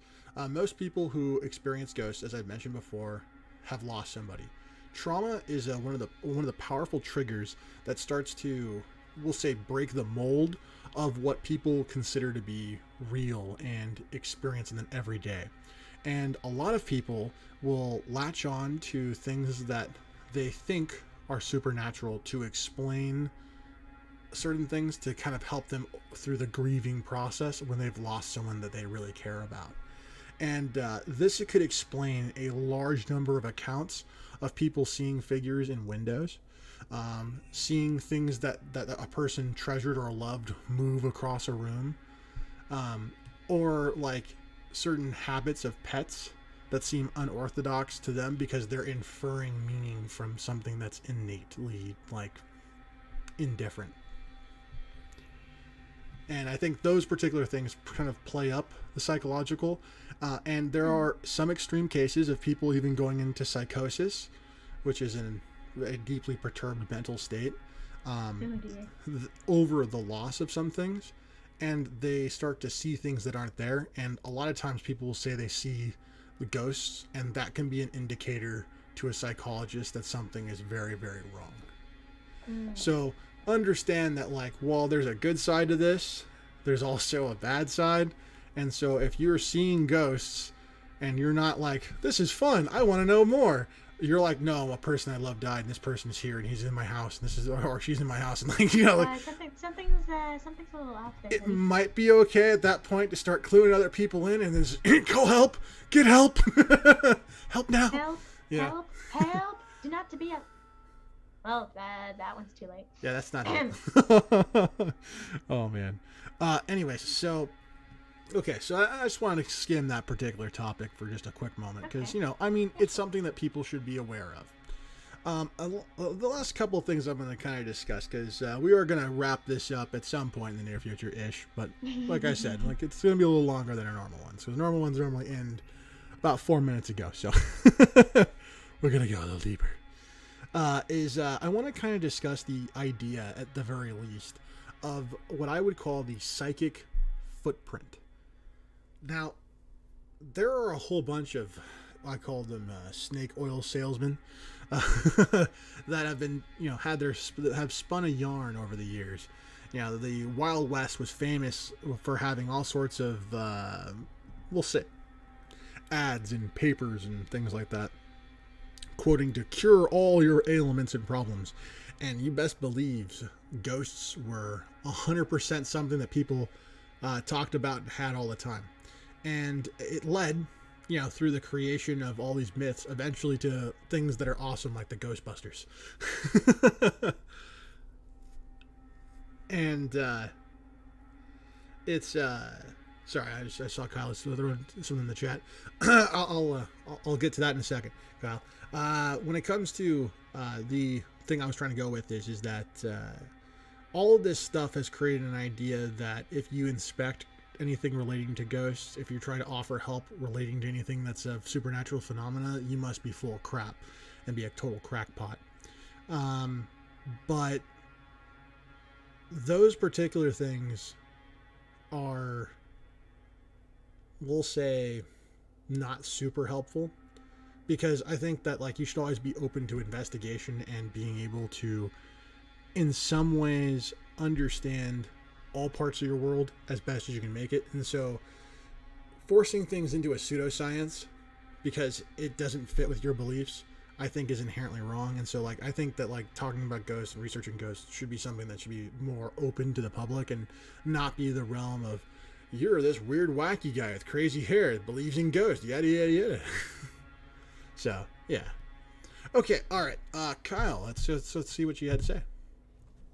Most people who experience ghosts, as I've mentioned before, have lost somebody. Trauma is one of the powerful triggers that starts to, we'll say, break the mold of what people consider to be real and experience in an everyday. And a lot of people will latch on to things that they think are supernatural to explain certain things, to kind of help them through the grieving process when they've lost someone that they really care about. And this could explain a large number of accounts of people seeing figures in windows, seeing things that a person treasured or loved move across a room, or like certain habits of pets that seem unorthodox to them because they're inferring meaning from something that's innately like indifferent. And I think those particular things kind of play up the psychological. And there are some extreme cases of people even going into psychosis, which is a deeply perturbed mental state, over the loss of some things. And they start to see things that aren't there. And a lot of times people will say they see the ghosts, and that can be an indicator to a psychologist that something is very, very wrong. So understand that, like, while there's a good side to this, there's also a bad side. And so if you're seeing ghosts and you're not like, this is fun, I want to know more, you're like, no, a person I love died and this person's here and he's in my house and or she's in my house, and like, like something's a little off there. It might be okay at that point to start cluing other people in and then go help, get help, help now, help, do not to be a. Well, that one's too late. Yeah, that's not it. Oh, man. Anyways, so... Okay, so I just wanted to skim that particular topic for just a quick moment. Because, it's something that people should be aware of. The last couple of things I'm going to kind of discuss, because we are going to wrap this up at some point in the near future-ish. But like I said, it's going to be a little longer than our normal ones. Because normal ones normally end about 4 minutes ago. So we're going to go a little deeper. I want to kind of discuss the idea, at the very least, of what I would call the psychic footprint. Now, there are a whole bunch of, I call them snake oil salesmen, that have been, have spun a yarn over the years. The Wild West was famous for having all sorts of, we'll say, ads in papers and things like that, quoting to cure all your ailments and problems. And you best believe ghosts were 100% something that people talked about and had all the time. And it led, through the creation of all these myths, eventually to things that are awesome, like the Ghostbusters. And it's Sorry, I saw Kyle throwing something in the chat. I'll get to that in a second, Kyle. When it comes to the thing I was trying to go with is that all of this stuff has created an idea that if you inspect anything relating to ghosts, if you're trying to offer help relating to anything that's a supernatural phenomena, you must be full of crap and be a total crackpot. But those particular things are, we'll say, not super helpful, because I think that like you should always be open to investigation and being able to in some ways understand all parts of your world as best as you can make it. And so forcing things into a pseudoscience because it doesn't fit with your beliefs, I think is inherently wrong. And so like I think that like talking about ghosts and researching ghosts should be something that should be more open to the public and not be the realm of, you're this weird wacky guy with crazy hair that believes in ghosts, yada yada yada. So yeah, okay, all right, Kyle, let's see what you had to say.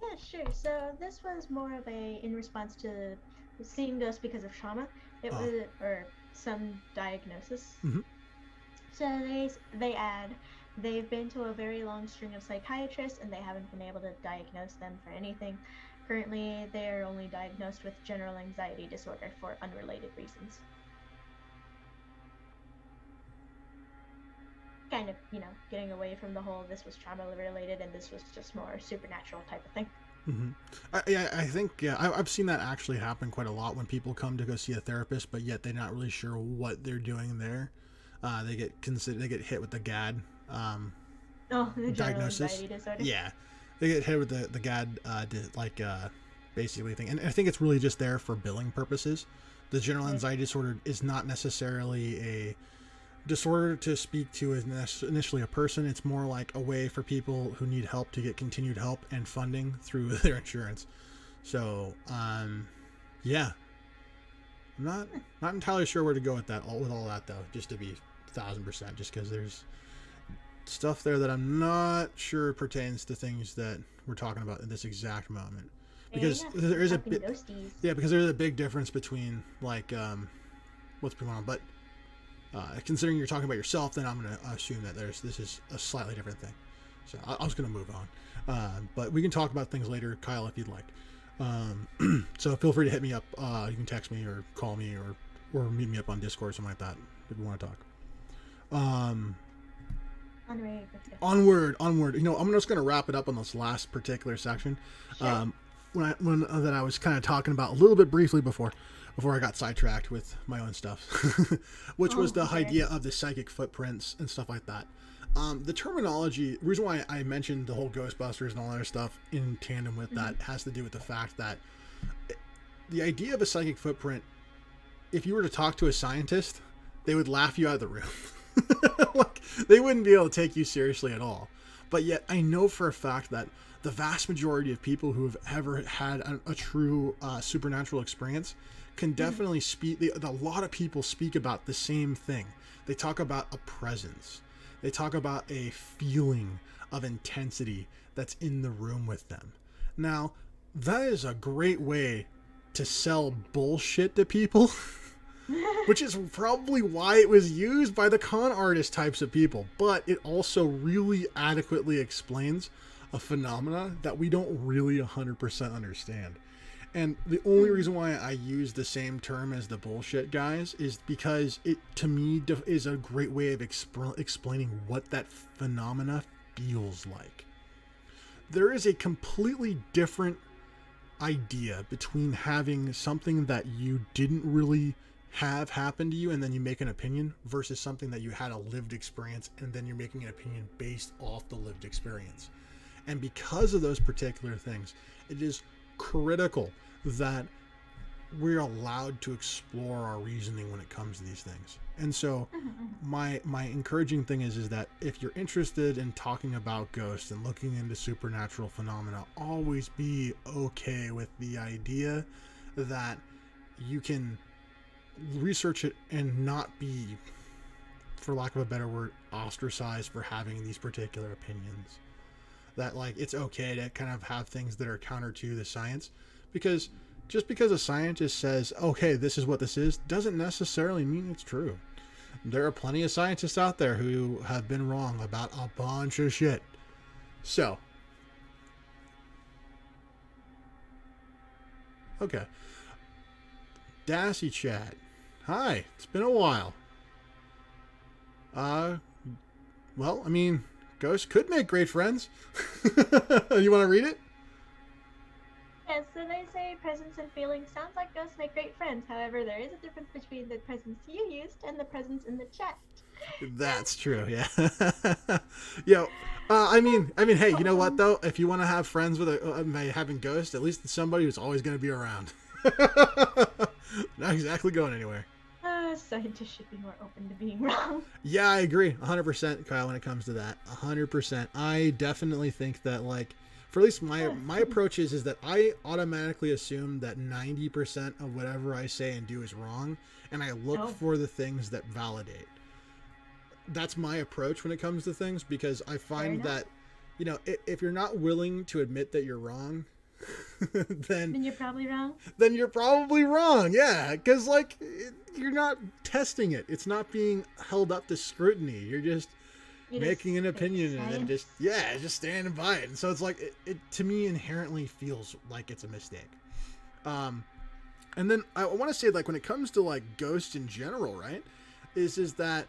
Yeah, sure. So this was more of a in response to seeing ghosts because of trauma. It was or some diagnosis. Mm-hmm. So they add they've been to a very long string of psychiatrists and they haven't been able to diagnose them for anything. Currently, they are only diagnosed with general anxiety disorder for unrelated reasons. Kind of, getting away from the whole this was trauma related and this was just more supernatural type of thing. Mm-hmm. I think I've seen that actually happen quite a lot when people come to go see a therapist, but yet they're not really sure what they're doing there. They get hit with the GAD the diagnosis. Anxiety disorder. Yeah, they get hit with the GAD basically thing, and I think it's really just there for billing purposes. The general anxiety disorder is not necessarily a disorder to speak to as initially a person. It's more like a way for people who need help to get continued help and funding through their insurance. So yeah, I'm not entirely sure where to go with all that though, just to be 1000%, just because there's stuff there that I'm not sure pertains to things that we're talking about in this exact moment, because there is because there's a big difference between like what's going on, but considering you're talking about yourself, then I'm going to assume that this is a slightly different thing. So I was going to move on. But we can talk about things later, Kyle, if you'd like. So feel free to hit me up. You can text me or call me or meet me up on Discord or something like that if you want to talk. Onward. I'm just going to wrap it up on this last particular section. Sure. When that I was kind of talking about a little bit briefly before I got sidetracked with my own stuff, which was the idea of the psychic footprints and stuff like that. The terminology, the reason why I mentioned the whole Ghostbusters and all that other stuff in tandem with that has to do with the fact that the idea of a psychic footprint, if you were to talk to a scientist, they would laugh you out of the room. Like, they wouldn't be able to take you seriously at all. But yet I know for a fact that the vast majority of people who have ever had a true supernatural experience can definitely speak. A lot of people speak about the same thing. They talk about a presence. They talk about a feeling of intensity that's in the room with them. Now, that is a great way to sell bullshit to people, which is probably why it was used by the con artist types of people. But it also really adequately explains a phenomena that we don't really 100% understand. And the only reason why I use the same term as the bullshit guys is because it, to me, is a great way of explaining what that phenomena feels like. There is a completely different idea between having something that you didn't really have happen to you and then you make an opinion versus something that you had a lived experience and then you're making an opinion based off the lived experience. And because of those particular things, it is critical that we're allowed to explore our reasoning when it comes to these things. And so my encouraging thing is that if you're interested in talking about ghosts and looking into supernatural phenomena, always be okay with the idea that you can research it and not be, for lack of a better word, ostracized for having these particular opinions. That like it's okay to kind of have things that are counter to the science, because just because a scientist says, okay, this is what this is, doesn't necessarily mean it's true. There are plenty of scientists out there who have been wrong about a bunch of shit. So, okay. Dassy Chat. Hi, it's been a while. Well, I mean, ghosts could make great friends. You want to read it? Yes, so they say presence and feelings sounds like ghosts make great friends. However, there is a difference between the presence you used and the presence in the chat. That's true, yeah. Yo, I mean, hey, you know what though? If you want to have friends with having ghosts, at least it's somebody who's always going to be around. Not exactly going anywhere. Scientists should be more open to being wrong. Yeah, I agree, 100%, Kyle. When it comes to that, 100%, I definitely think that, like, for at least my approach is that I automatically assume that 90% of whatever I say and do is wrong, and I look for the things that validate. That's my approach when it comes to things, because I find that, you know, if you're not willing to admit that you're wrong, then you're probably wrong. Then you're probably wrong, yeah, because, like, you're not testing it. It's not being held up to scrutiny. You're just making an opinion and then just standing by it. And so it's like, it to me inherently feels like it's a mistake. And then I want to say, like, when it comes to, like, ghosts in general, right, is that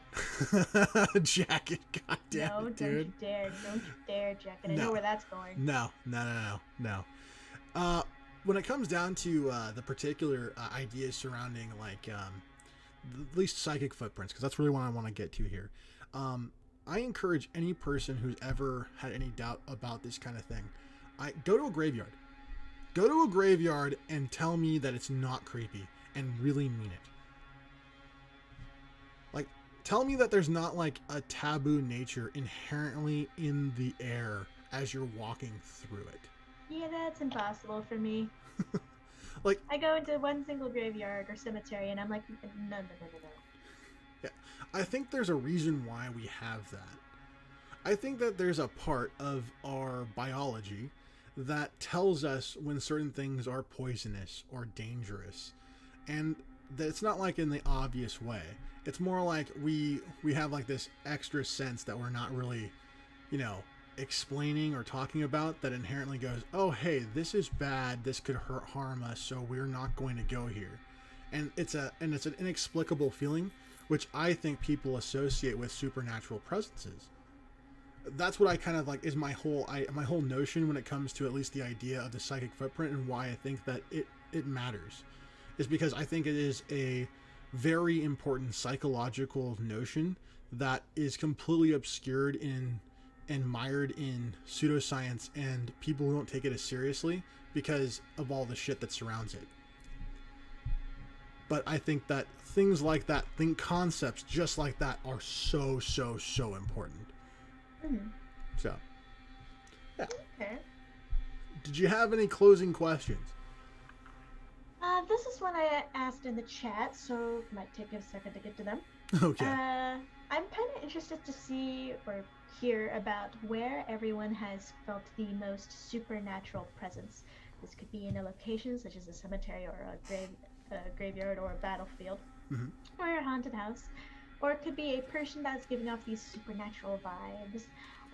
Jacket, goddamn it, dude. Don't you dare, Jacket. I know where that's going. No. When it comes down to the particular ideas surrounding, like, at least psychic footprints, because that's really what I want to get to here. I encourage any person who's ever had any doubt about this kind of thing, go to a graveyard. Go to a graveyard and tell me that it's not creepy, and really mean it. Like, tell me that there's not, like, a taboo nature inherently in the air as you're walking through it. Yeah, that's impossible for me. Like, I go into one single graveyard or cemetery and I'm like, no. Yeah, I think there's a reason why we have that. I think that there's a part of our biology that tells us when certain things are poisonous or dangerous, and that it's not like in the obvious way. It's more like we have, like, this extra sense that we're not really, you know, explaining or talking about, that inherently goes, oh, hey, this is bad, this could harm us, so we're not going to go here. And it's an inexplicable feeling, which I think people associate with supernatural presences. That's what I kind of like is my whole notion when it comes to at least the idea of the psychic footprint, and why I think that it matters, is because I think it is a very important psychological notion that is completely obscured and mired in pseudoscience and people who don't take it as seriously because of all the shit that surrounds it. But I think that things like that, concepts just like that, are so important. Mm-hmm. So, yeah. Okay. Did you have any closing questions? This is one I asked in the chat, so it might take a second to get to them. Okay. I'm kind of interested to see or hear about where everyone has felt the most supernatural presence. This could be in a location such as a cemetery or a graveyard or a battlefield, mm-hmm. or a haunted house, or it could be a person that's giving off these supernatural vibes,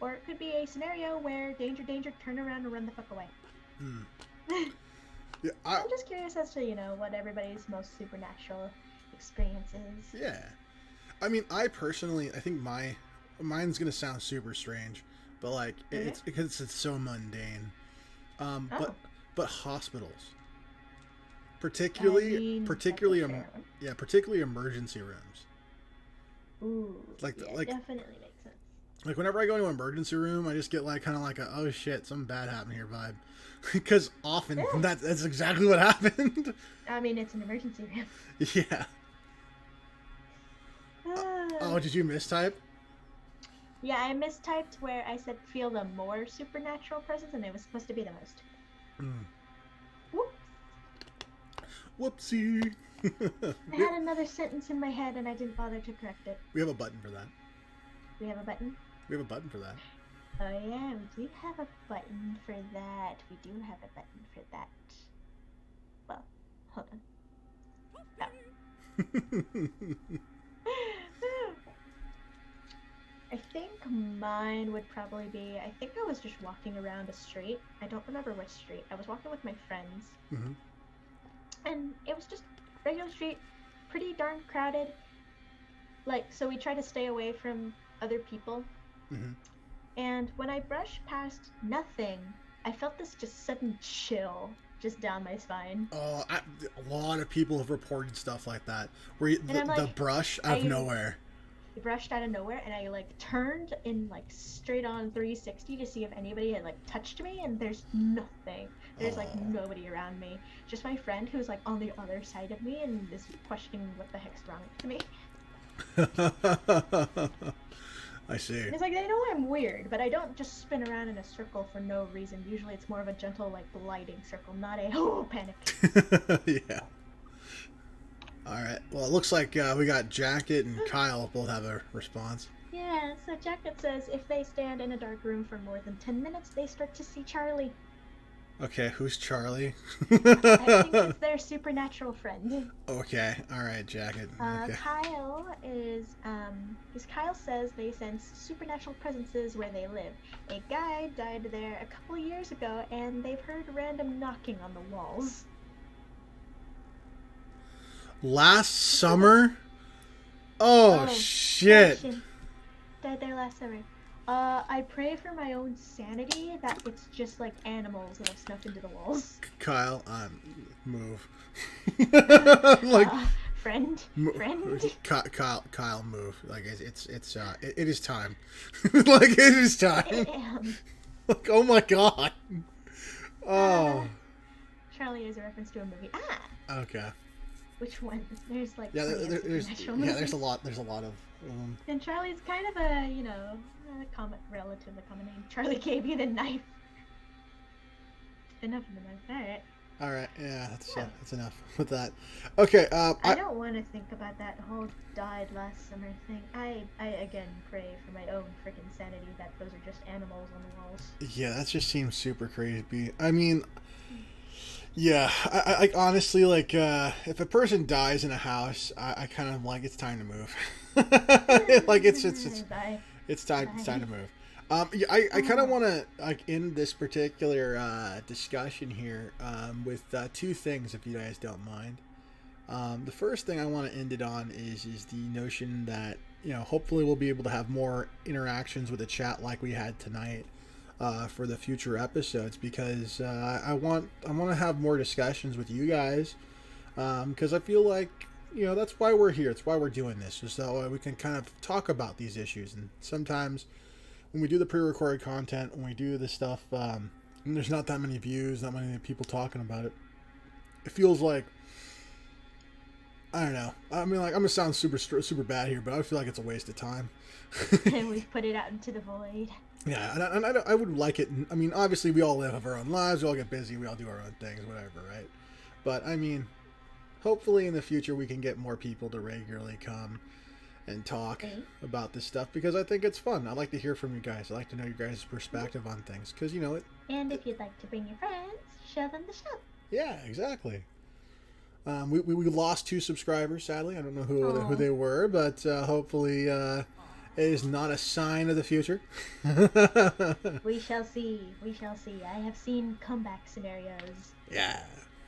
or it could be a scenario where danger, turn around and run the fuck away. Yeah, I'm just curious as to, what everybody's most supernatural experience is. Yeah. I mean, I think mine's gonna sound super strange, but, like, it's because it's so mundane. But hospitals, particularly emergency rooms. Ooh, like definitely makes sense. Like, whenever I go into an emergency room, I just get, like, kind of like a, oh shit, something bad happened here vibe, because often that's exactly what happened. I mean, it's an emergency room. Yeah. Oh, did you mistype? Yeah, I mistyped where I said feel the more supernatural presence, and it was supposed to be the most. Whoops. Whoopsie. I had another sentence in my head, and I didn't bother to correct it. We have a button for that. We have a button? We have a button for that. Oh yeah, we do have a button for that. We do have a button for that. Well, Hold on. Oh. I think mine would probably be, I think I was just walking around a street. I don't remember which street. I was walking with my friends. Mm-hmm. And it was just regular street, pretty darn crowded. Like, so we try to stay away from other people. Mm-hmm. And when I brushed past nothing, I felt this just sudden chill just down my spine. A lot of people have reported stuff like that, where like, the brush out of nowhere. He brushed out of nowhere, and I like turned in like straight on 360 to see if anybody had like touched me, and there's nothing. There's like nobody around me. Just my friend who's like on the other side of me and is questioning what the heck's wrong with me. I see. And it's like, they know I'm weird, but I don't just spin around in a circle for no reason. Usually it's more of a gentle, like, gliding circle, not a panic. Yeah. All right. Well, it looks like we got Jacket and Kyle both have a response. Yeah, so Jacket says if they stand in a dark room for more than 10 minutes, they start to see Charlie. Okay, who's Charlie? I think it's their supernatural friend. Okay, all right, Jacket. Okay. Kyle is, Kyle says they sense supernatural presences where they live. A guy died there a couple years ago, and they've heard random knocking on the walls. Last summer? Oh shit. Died there last summer. I pray for my own sanity that it's just like animals that have snuck into the walls. Kyle, move. Friend. Kyle, move. Like it is time. Like it is time. Like, oh my god. Oh. Charlie is a reference to a movie. Okay. Which one? There's like there's a lot of. And Charlie's kind of a relatively common name. Charlie gave you the knife. Enough of the knife. All right. Yeah, that's enough with that. Okay. I don't want to think about that whole died last summer thing. I again pray for my own freaking sanity that those are just animals on the walls. Yeah, that just seems super crazy. I mean. Yeah, I honestly, like, if a person dies in a house, I kind of like, it's time to move. Like, it's time to move. I kind of want to, like, end this particular discussion here with two things, if you guys don't mind. The first thing I want to end it on is the notion that, hopefully we'll be able to have more interactions with the chat like we had tonight. For the future episodes, because I want to have more discussions with you guys, because I feel like that's why we're here. It's why we're doing this, just so we can kind of talk about these issues. And sometimes when we do the pre-recorded content, when we do this stuff, and there's not that many views, not many people talking about it, it feels like, I don't know. I mean, like, I'm gonna sound super bad here, but I feel like it's a waste of time. And we've put it out into the void. Yeah, and I would like it. I mean, obviously, we all live our own lives. We all get busy. We all do our own things, whatever, right? But, I mean, hopefully in the future we can get more people to regularly come and talk about this stuff, because I think it's fun. I like to hear from you guys. I like to know your guys' perspective on things, because, And if you'd like to bring your friends, show them the show. Yeah, exactly. We lost 2 subscribers, sadly. I don't know who they were, but hopefully... it is not a sign of the future. We shall see. I have seen comeback scenarios. Yeah.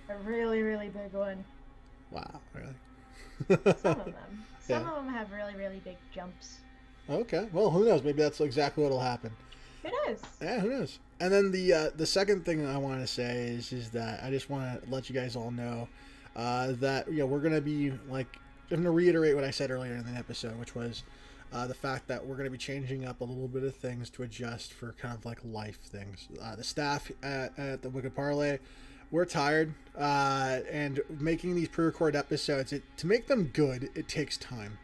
A really, really big one. Wow, really? Some of them. Some of them have really, really big jumps. Okay. Well, who knows? Maybe that's exactly what'll happen. Who knows? Yeah, who knows? And then the second thing that I want to say is that I just want to let you guys all know that we're gonna be I'm gonna reiterate what I said earlier in the episode, which was. The fact that we're going to be changing up a little bit of things to adjust for kind of like life things. The staff at the Wicked Parley, we're tired, and making these pre-recorded episodes, to make them good, it takes time.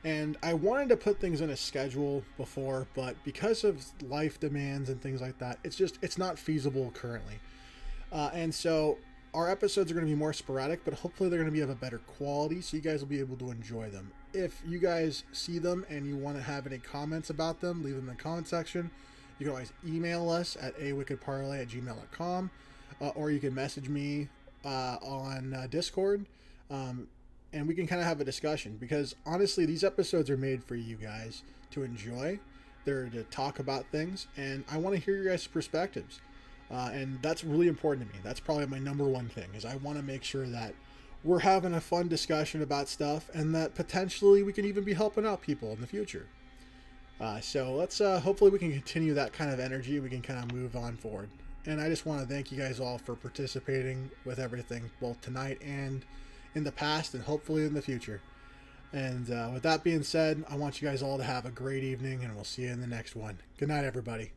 And I wanted to put things in a schedule before, but because of life demands and things like that, it's not feasible currently. And so our episodes are going to be more sporadic, but hopefully they're going to be of a better quality, so you guys will be able to enjoy them. If you guys see them and you want to have any comments about them, leave them in the comment section. You can always email us at awickedparley@gmail.com, or you can message me on Discord, and we can kind of have a discussion, because honestly, these episodes are made for you guys to enjoy. They're to talk about things, and I want to hear your guys' perspectives. And that's really important to me. That's probably my number one thing, is I want to make sure that we're having a fun discussion about stuff, and that potentially we can even be helping out people in the future. So let's hopefully we can continue that kind of energy. We can kind of move on forward. And I just want to thank you guys all for participating with everything, both tonight and in the past, and hopefully in the future. And with that being said, I want you guys all to have a great evening, and we'll see you in the next one. Good night, everybody.